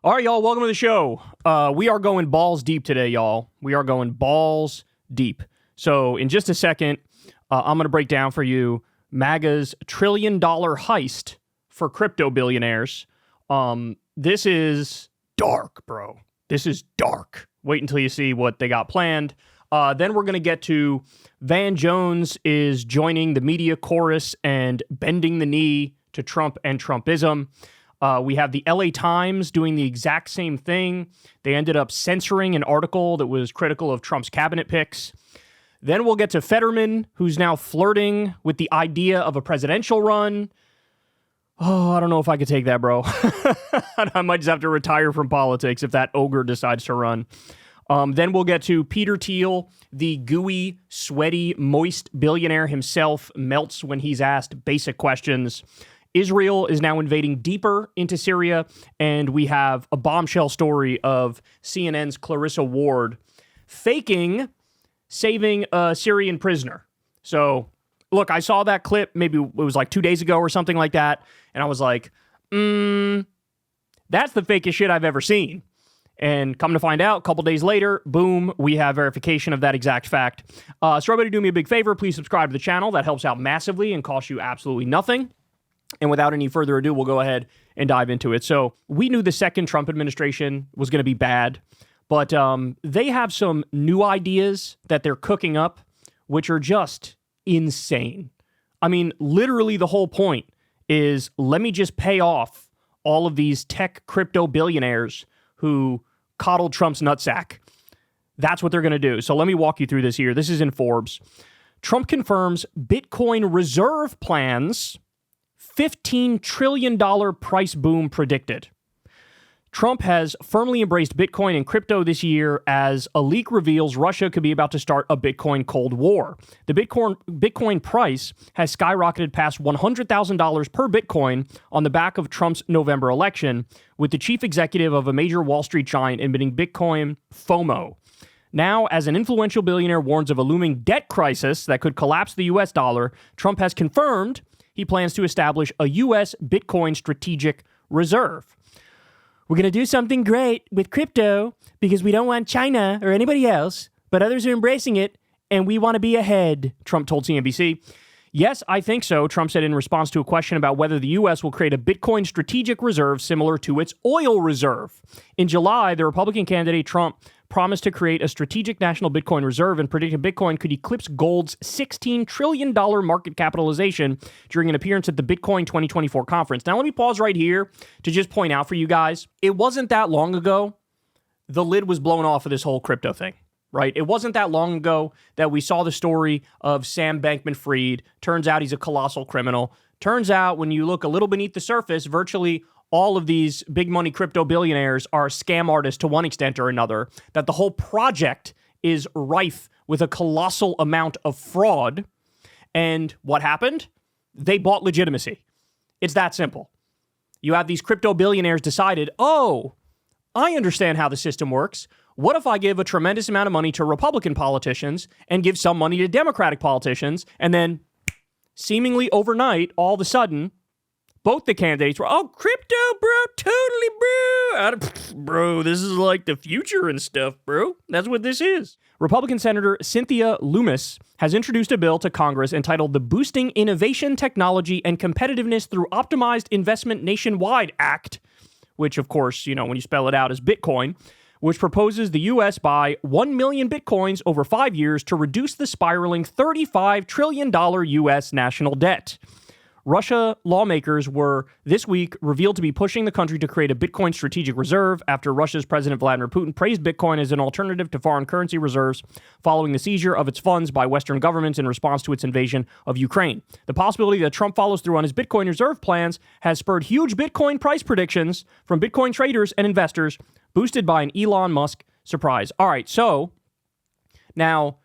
All right, y'all, welcome to the show. We are going balls deep today, y'all. We are going balls deep. So in just a second, I'm going to break down for you MAGA's $1 trillion heist for crypto billionaires. This is dark, bro. This is dark. Wait until you see what they got planned. Then we're going to get to Van Jones is joining the media chorus and bending the knee to Trump and Trumpism. We have the LA Times doing the exact same thing. They ended up censoring an article that was critical of Trump's cabinet picks. Then we'll get to Fetterman, who's now flirting with the idea of a presidential run. Oh, I don't know if I could take that, bro. I might just have to retire from politics if that ogre decides to run. Then we'll get to Peter Thiel, the gooey, sweaty, moist billionaire himself, melts when he's asked basic questions. Israel is now invading deeper into Syria, and we have a bombshell story of CNN's Clarissa Ward faking saving a Syrian prisoner. So, look, I saw that clip, maybe it was like 2 days ago or something like that, and I was like, that's the fakest shit I've ever seen. And come to find out, a couple days later, boom, we have verification of that exact fact. So everybody do me a big favor, please subscribe to the channel. That helps out massively and costs you absolutely nothing. And without any further ado, we'll go ahead and dive into it. So we knew the second Trump administration was going to be bad, but they have some new ideas that they're cooking up, which are just insane. I mean, literally the whole point is let me just pay off all of these tech crypto billionaires who coddled Trump's nutsack. That's what they're going to do. So let me walk you through this here. This is in Forbes. Trump confirms Bitcoin reserve plans, $15 trillion price boom predicted. Trump has firmly embraced Bitcoin and crypto this year as a leak reveals Russia could be about to start a Bitcoin Cold War. The Bitcoin price has skyrocketed past $100,000 per Bitcoin on the back of Trump's November election, with the chief executive of a major Wall Street giant admitting Bitcoin FOMO. Now, as an influential billionaire warns of a looming debt crisis that could collapse the U.S. dollar, Trump has confirmed he plans to establish a U.S. Bitcoin strategic reserve. We're going to do something great with crypto because we don't want China or anybody else, but others are embracing it, and we want to be ahead, Trump told CNBC. Yes, I think so, Trump said in response to a question about whether the U.S. will create a Bitcoin strategic reserve similar to its oil reserve. In July, the Republican candidate Trump promised to create a strategic national Bitcoin reserve and predicted Bitcoin could eclipse gold's $16 trillion market capitalization during an appearance at the Bitcoin 2024 conference. Now, let me pause right here to just point out for you guys, it wasn't that long ago the lid was blown off of this whole crypto thing, right? It wasn't that long ago that we saw the story of Sam Bankman-Fried. Turns out he's a colossal criminal. Turns out when you look a little beneath the surface, virtually all of these big money crypto billionaires are scam artists to one extent or another, that the whole project is rife with a colossal amount of fraud. And what happened? They bought legitimacy. It's that simple. You have these crypto billionaires decided, oh, I understand how the system works. What if I give a tremendous amount of money to Republican politicians and give some money to Democratic politicians, and then seemingly overnight, all of a sudden, both the candidates were, oh, crypto, bro, totally, bro. Bro, this is like the future and stuff, bro. That's what this is. Republican Senator Cynthia Lummis has introduced a bill to Congress entitled the Boosting Innovation, Technology, and Competitiveness Through Optimized Investment Nationwide Act, which, of course, you know, when you spell it out, is Bitcoin, which proposes the U.S. buy 1 million Bitcoins over 5 years to reduce the spiraling $35 trillion U.S. national debt. Russia lawmakers were this week revealed to be pushing the country to create a Bitcoin strategic reserve after Russia's President Vladimir Putin praised Bitcoin as an alternative to foreign currency reserves following the seizure of its funds by Western governments in response to its invasion of Ukraine. The possibility that Trump follows through on his Bitcoin reserve plans has spurred huge Bitcoin price predictions from Bitcoin traders and investors, boosted by an Elon Musk surprise. All right, so now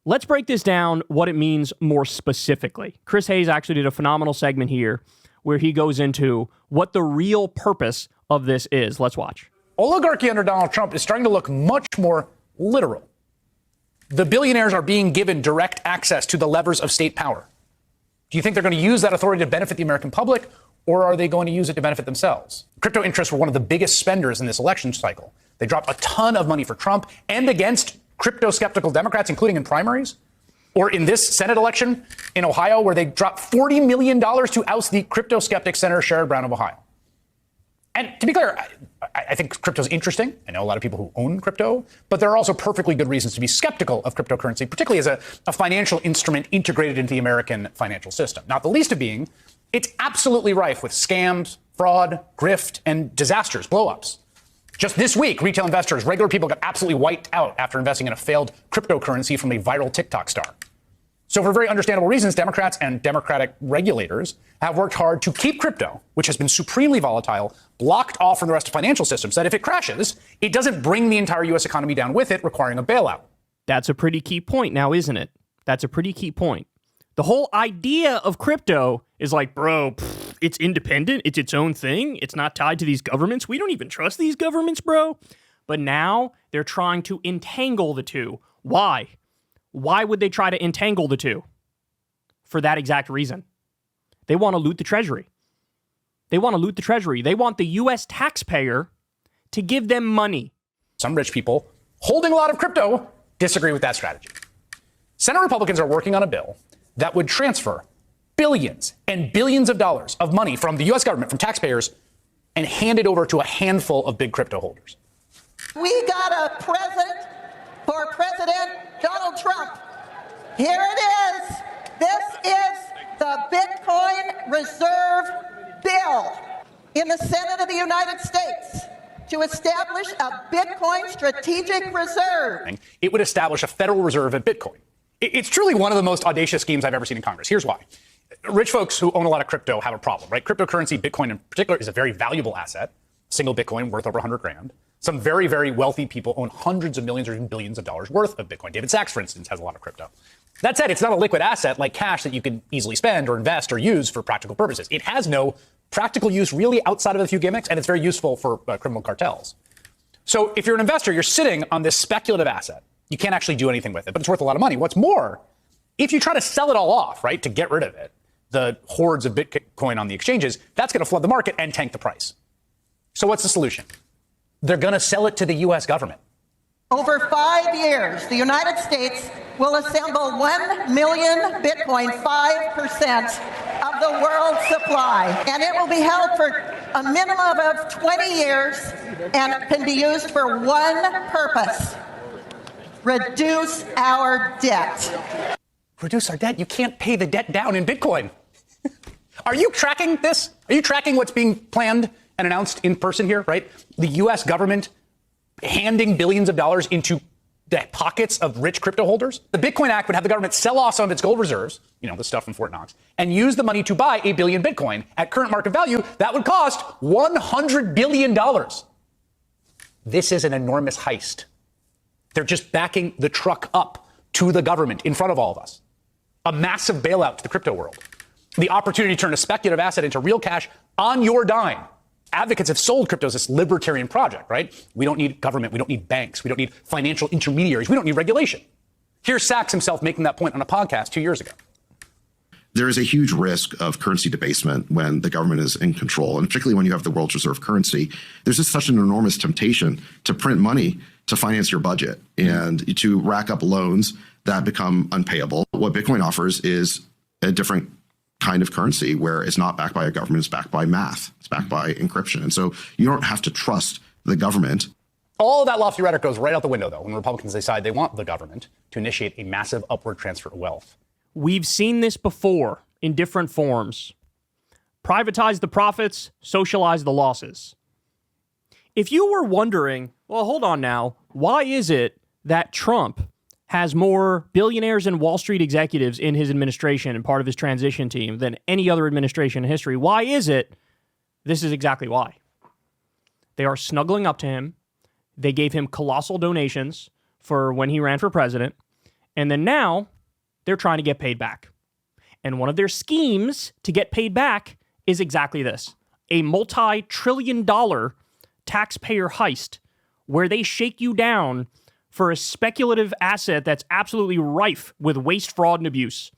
let's break this down, what it means more specifically. Chris Hayes actually did a phenomenal segment here where he goes into what the real purpose of this is. Let's watch. Oligarchy under Donald Trump is starting to look much more literal. The billionaires are being given direct access to the levers of state power. Do you think they're going to use that authority to benefit the American public, or are they going to use it to benefit themselves? Crypto interests were one of the biggest spenders in this election cycle. They dropped a ton of money for Trump and against crypto-skeptical Democrats, including in primaries. Or in this Senate election in Ohio, where they dropped $40 million to oust the crypto-skeptic Senator Sherrod Brown of Ohio. And to be clear, I think crypto is interesting. I know a lot of people who own crypto, but there are also perfectly good reasons to be skeptical of cryptocurrency, particularly as a financial instrument integrated into the American financial system. Not the least of being, it's absolutely rife with scams, fraud, grift, and disasters, blowups. Just this week, retail investors, regular people, got absolutely wiped out after investing in a failed cryptocurrency from a viral TikTok star. So for very understandable reasons, Democrats and Democratic regulators have worked hard to keep crypto, which has been supremely volatile, blocked off from the rest of financial systems, so that if it crashes, it doesn't bring the entire U.S. economy down with it, requiring a bailout. That's a pretty key point now, isn't it? That's a pretty key point. The whole idea of crypto is like, bro, it's independent. It's its own thing. It's not tied to these governments. We don't even trust these governments, bro. But now they're trying to entangle the two. Why? Why would they try to entangle the two? For that exact reason. They want to loot the treasury. They want to loot the treasury. They want the U.S. taxpayer to give them money. Some rich people holding a lot of crypto disagree with that strategy. Senate Republicans are working on a bill that would transfer billions and billions of dollars of money from the U.S. government, from taxpayers, and hand it over to a handful of big crypto holders. We got a president for President Donald Trump. Here it is. This is the Bitcoin Reserve Bill in the Senate of the United States to establish a Bitcoin strategic reserve. It would establish a Federal Reserve of Bitcoin. It's truly one of the most audacious schemes I've ever seen in Congress. Here's why. Rich folks who own a lot of crypto have a problem, right? Cryptocurrency, Bitcoin in particular, is a very valuable asset. Single Bitcoin worth over 100 grand. Some very, very wealthy people own hundreds of millions or even billions of dollars worth of Bitcoin. David Sachs, for instance, has a lot of crypto. That said, it's not a liquid asset like cash that you can easily spend or invest or use for practical purposes. It has no practical use really outside of a few gimmicks, and it's very useful for criminal cartels. So if you're an investor, you're sitting on this speculative asset. You can't actually do anything with it, but it's worth a lot of money. What's more, if you try to sell it all off, right, to get rid of it, the hordes of Bitcoin on the exchanges, that's going to flood the market and tank the price. So what's the solution? They're going to sell it to the U.S. government. Over 5 years, the United States will assemble 1 million Bitcoin, 5% of the world's supply. And it will be held for a minimum of 20 years and can be used for one purpose: reduce our debt. Reduce our debt? You can't pay the debt down in Bitcoin. Are you tracking this? Are you tracking what's being planned and announced in person here, right? The U.S. government handing billions of dollars into the pockets of rich crypto holders. The Bitcoin Act would have the government sell off some of its gold reserves, you know, the stuff from Fort Knox, and use the money to buy 1 billion Bitcoin. At current market value, that would cost $100 billion. This is an enormous heist. They're just backing the truck up to the government in front of all of us. A massive bailout to the crypto world. The opportunity to turn a speculative asset into real cash on your dime. Advocates have sold crypto as this libertarian project, right? We don't need government. We don't need banks. We don't need financial intermediaries. We don't need regulation. Here's Sachs himself making that point on a podcast 2 years ago. There is a huge risk of currency debasement when the government is in control, and particularly when you have the world's reserve currency. There's just such an enormous temptation to print money to finance your budget and to rack up loans that become unpayable. What Bitcoin offers is a different kind of currency where it's not backed by a government, it's backed by math, it's backed by encryption. And so you don't have to trust the government. All of that lofty rhetoric goes right out the window, though, when Republicans decide they want the government to initiate a massive upward transfer of wealth. We've seen this before in different forms. Privatize the profits, socialize the losses. If you were wondering, well, hold on now, why is it that Trump has more billionaires and Wall Street executives in his administration and part of his transition team than any other administration in history? Why is it? This is exactly why. They are snuggling up to him. They gave him colossal donations for when he ran for president. And then now they're trying to get paid back. And one of their schemes to get paid back is exactly this: a multi-trillion-dollar taxpayer heist where they shake you down for a speculative asset that's absolutely rife with waste, fraud, and abuse.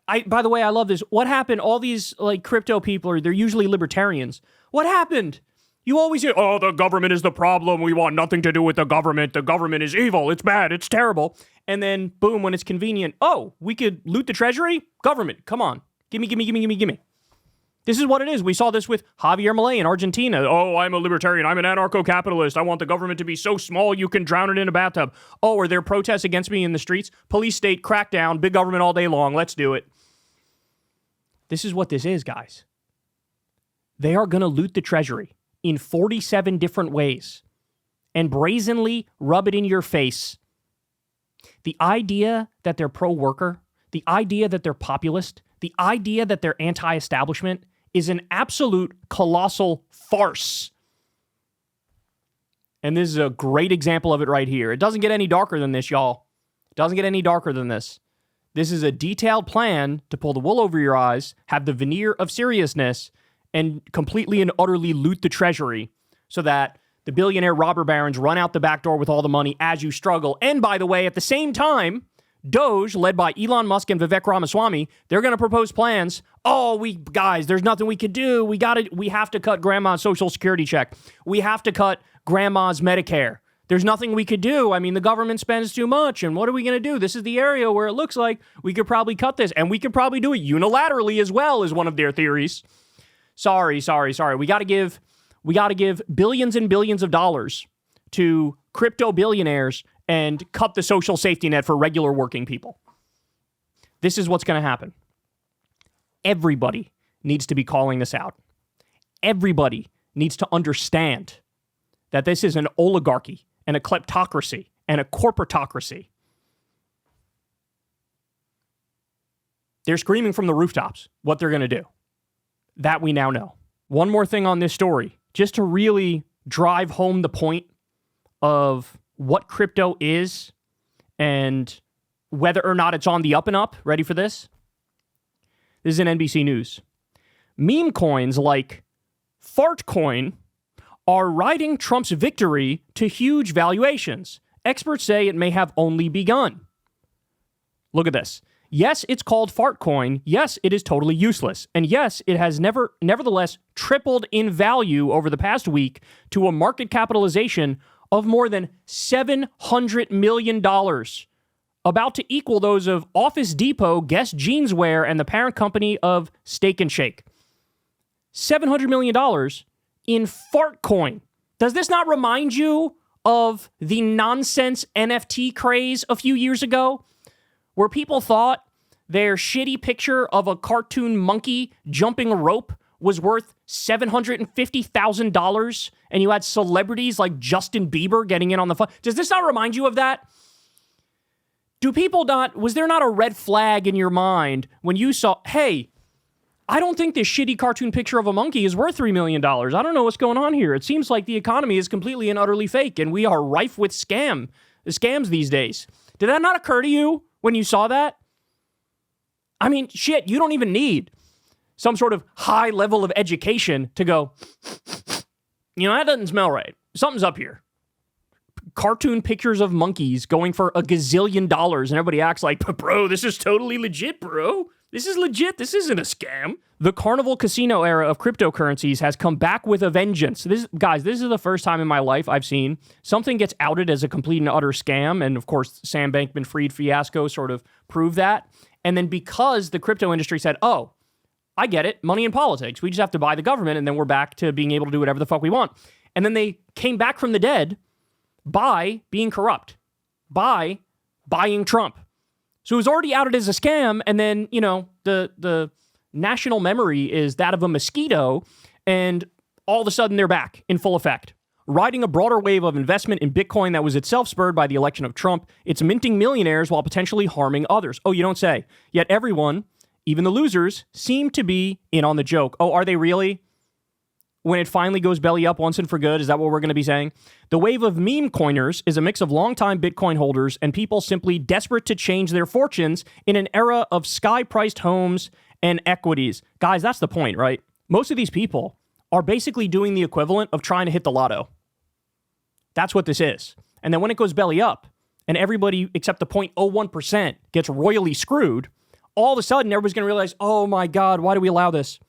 By the way, I love this. What happened? All these like crypto people they're usually libertarians. What happened? You always hear, oh, the government is the problem. We want nothing to do with the government. The government is evil. It's bad. It's terrible. And then boom, when it's convenient, oh, we could loot the treasury? Government, come on. Give me. This is what it is. We saw this with Javier Milei in Argentina. Oh, I'm a libertarian. I'm an anarcho-capitalist. I want the government to be so small you can drown it in a bathtub. Oh, are there protests against me in the streets? Police state, crackdown, big government all day long. Let's do it. This is what this is, guys. They are going to loot the treasury in 47 different ways and brazenly rub it in your face. The idea that they're pro-worker, the idea that they're populist, the idea that they're anti-establishment is an absolute colossal farce. And this is a great example of it right here. It doesn't get any darker than this, y'all. It doesn't get any darker than this. This is a detailed plan to pull the wool over your eyes, have the veneer of seriousness, and completely and utterly loot the treasury so that the billionaire robber barons run out the back door with all the money as you struggle. And by the way, at the same time, Doge, led by Elon Musk and Vivek Ramaswamy, they're going to propose plans. Oh, guys, there's nothing we could do. We have to cut grandma's social security check. We have to cut grandma's Medicare. There's nothing we could do. I mean, the government spends too much, and what are we going to do? This is the area where it looks like we could probably cut this, and we could probably do it unilaterally as well, is one of their theories. Sorry. We got to give billions and billions of dollars to crypto billionaires and cut the social safety net for regular working people. This is what's going to happen. Everybody needs to be calling this out. Everybody needs to understand that this is an oligarchy and a kleptocracy and a corporatocracy. They're screaming from the rooftops what they're going to do. That we now know. One more thing on this story, just to really drive home the point of what crypto is and whether or not it's on the up and up. Ready for this? This is in NBC News. Meme coins like Fartcoin are riding Trump's victory to huge valuations. Experts say it may have only begun. Look at this. Yes, it's called Fartcoin. Yes, it is totally useless. And yes, it has nevertheless tripled in value over the past week to a market capitalization of more than $700 million, about to equal those of Office Depot, Guess Jeanswear, and the parent company of Steak and Shake. $700 million in Fartcoin. Does this not remind you of the nonsense NFT craze a few years ago, where people thought their shitty picture of a cartoon monkey jumping a rope was worth $750,000, and you had celebrities like Justin Bieber getting in on the fun? Does this not remind you of that? Was there not a red flag in your mind when you saw, hey, I don't think this shitty cartoon picture of a monkey is worth $3 million. I don't know what's going on here. It seems like the economy is completely and utterly fake, and we are rife with scams these days. Did that not occur to you when you saw that? I mean, shit, you don't even need some sort of high level of education to go, that doesn't smell right. Something's up here. Cartoon pictures of monkeys going for $1 gazillion, and everybody acts like, bro, this is totally legit, bro. This is legit. This isn't a scam. The carnival casino era of cryptocurrencies has come back with a vengeance. This is the first time in my life I've seen something gets outed as a complete and utter scam. And of course, Sam Bankman-Fried fiasco sort of proved that. And then because the crypto industry said, oh, I get it, money in politics. We just have to buy the government, and then we're back to being able to do whatever the fuck we want. And then they came back from the dead by being corrupt, by buying Trump. So it was already outed as a scam, and then, the national memory is that of a mosquito, and all of a sudden they're back in full effect. Riding a broader wave of investment in Bitcoin that was itself spurred by the election of Trump, it's minting millionaires while potentially harming others. Oh, you don't say. Yet everyone, even the losers, seem to be in on the joke. Oh, are they really? When it finally goes belly up once and for good, is that what we're going to be saying? The wave of meme coiners is a mix of longtime Bitcoin holders and people simply desperate to change their fortunes in an era of sky-priced homes and equities. Guys, that's the point, right? Most of these people are basically doing the equivalent of trying to hit the lotto. That's what this is. And then when it goes belly up and everybody except the 0.01% gets royally screwed, all of a sudden everybody's going to realize, oh my God, why do we allow this?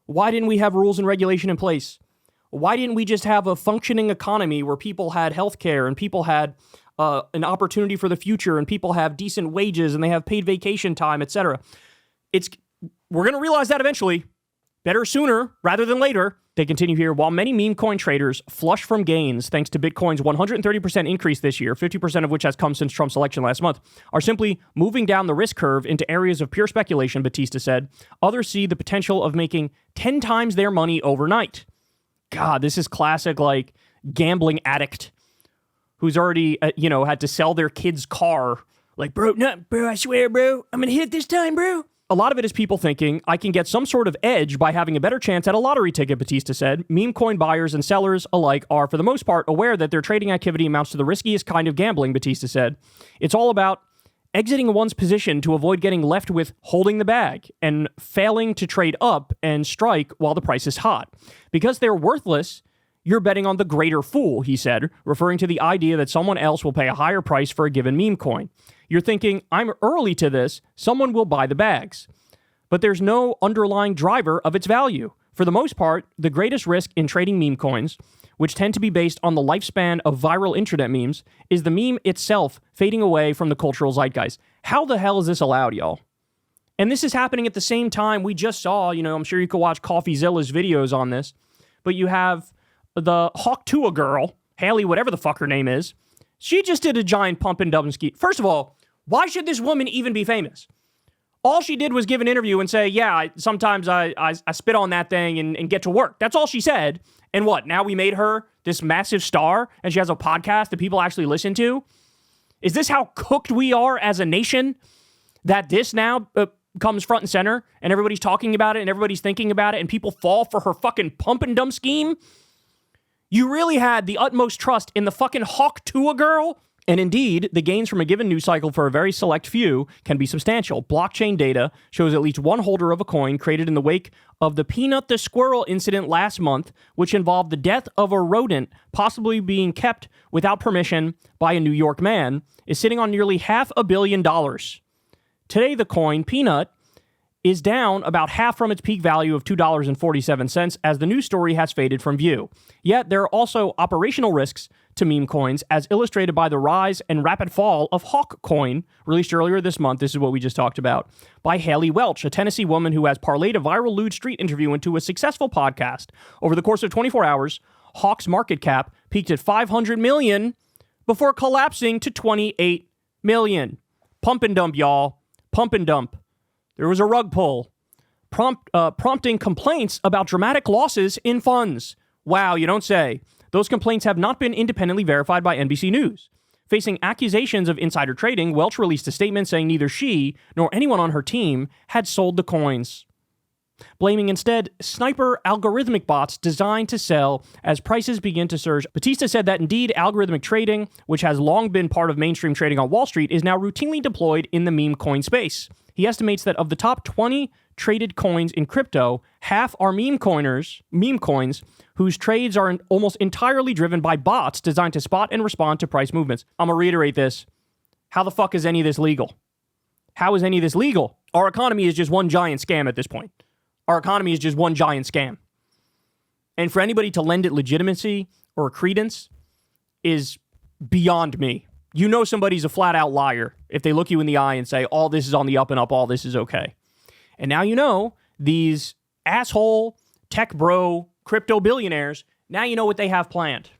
Why didn't we have rules and regulation in place? Why didn't we just have a functioning economy where people had health care and people had an opportunity for the future and people have decent wages and they have paid vacation time, etc.? We're going to realize that eventually. Better sooner rather than later. They continue here. While many meme coin traders flush from gains thanks to Bitcoin's 130% increase this year, 50% of which has come since Trump's election last month, are simply moving down the risk curve into areas of pure speculation, Batista said. Others see the potential of making 10 times their money overnight. God, this is classic, like, gambling addict who's already, had to sell their kid's car. Like, bro, I swear, bro, I'm going to hit it this time, bro. A lot of it is people thinking, I can get some sort of edge by having a better chance at a lottery ticket, Batista said. Meme coin buyers and sellers alike are, for the most part, aware that their trading activity amounts to the riskiest kind of gambling, Batista said. It's all about exiting one's position to avoid getting left with holding the bag and failing to trade up and strike while the price is hot. Because they're worthless, you're betting on the greater fool, he said, referring to the idea that someone else will pay a higher price for a given meme coin. You're thinking, I'm early to this, someone will buy the bags. But there's no underlying driver of its value. For the most part, the greatest risk in trading meme coins, which tend to be based on the lifespan of viral internet memes, is the meme itself fading away from the cultural zeitgeist. How the hell is this allowed, y'all? And this is happening at the same time we just saw, I'm sure you could watch CoffeeZilla's videos on this, but you have the Hawk Tua girl, Haley, whatever the fuck her name is. She just did a giant pump and dump ski. First of all, why should this woman even be famous? All she did was give an interview and say, yeah, sometimes I spit on that thing and get to work. That's all she said. And what? Now we made her this massive star and she has a podcast that people actually listen to? Is this how cooked we are as a nation? That this now comes front and center and everybody's talking about it and everybody's thinking about it and people fall for her fucking pump and dump scheme? You really had the utmost trust in the fucking Hawk Tua girl? And indeed, the gains from a given news cycle for a very select few can be substantial. Blockchain data shows at least one holder of a coin created in the wake of the Peanut the Squirrel incident last month, which involved the death of a rodent possibly being kept without permission by a New York man, is sitting on nearly $500 million. Today, the coin, Peanut, is down about half from its peak value of $2.47 as the news story has faded from view. Yet there are also operational risks to meme coins, as illustrated by the rise and rapid fall of Hawk Coin, released earlier this month. This is what we just talked about, by Haley Welch, a Tennessee woman who has parlayed a viral lewd street interview into a successful podcast. Over the course of 24 hours, Hawk's market cap peaked at $500 million before collapsing to $28 million. Pump and dump, y'all. Pump and dump. There was a rug pull, prompting complaints about dramatic losses in funds. Wow, you don't say. Those complaints have not been independently verified by NBC News. Facing accusations of insider trading, Welch released a statement saying neither she nor anyone on her team had sold the coins, blaming instead sniper algorithmic bots designed to sell as prices begin to surge. Batista said that indeed algorithmic trading, which has long been part of mainstream trading on Wall Street, is now routinely deployed in the meme coin space. He estimates that of the top 20 traded coins in crypto, half are meme coins whose trades are almost entirely driven by bots designed to spot and respond to price movements. I'm going to reiterate this. How the fuck is any of this legal? How is any of this legal? Our economy is just one giant scam at this point. Our economy is just one giant scam. And for anybody to lend it legitimacy or credence is beyond me. You know somebody's a flat-out liar if they look you in the eye and say, all this is on the up and up, all this is okay. And now you know these asshole tech bro crypto billionaires, now you know what they have planned.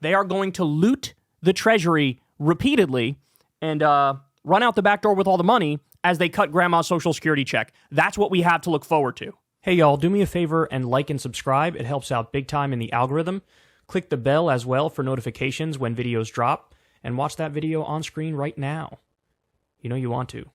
They are going to loot the treasury repeatedly and run out the back door with all the money as they cut grandma's social security check. That's what we have to look forward to. Hey, y'all, do me a favor and like and subscribe. It helps out big time in the algorithm. Click the bell as well for notifications when videos drop. And watch that video on screen right now. You know you want to.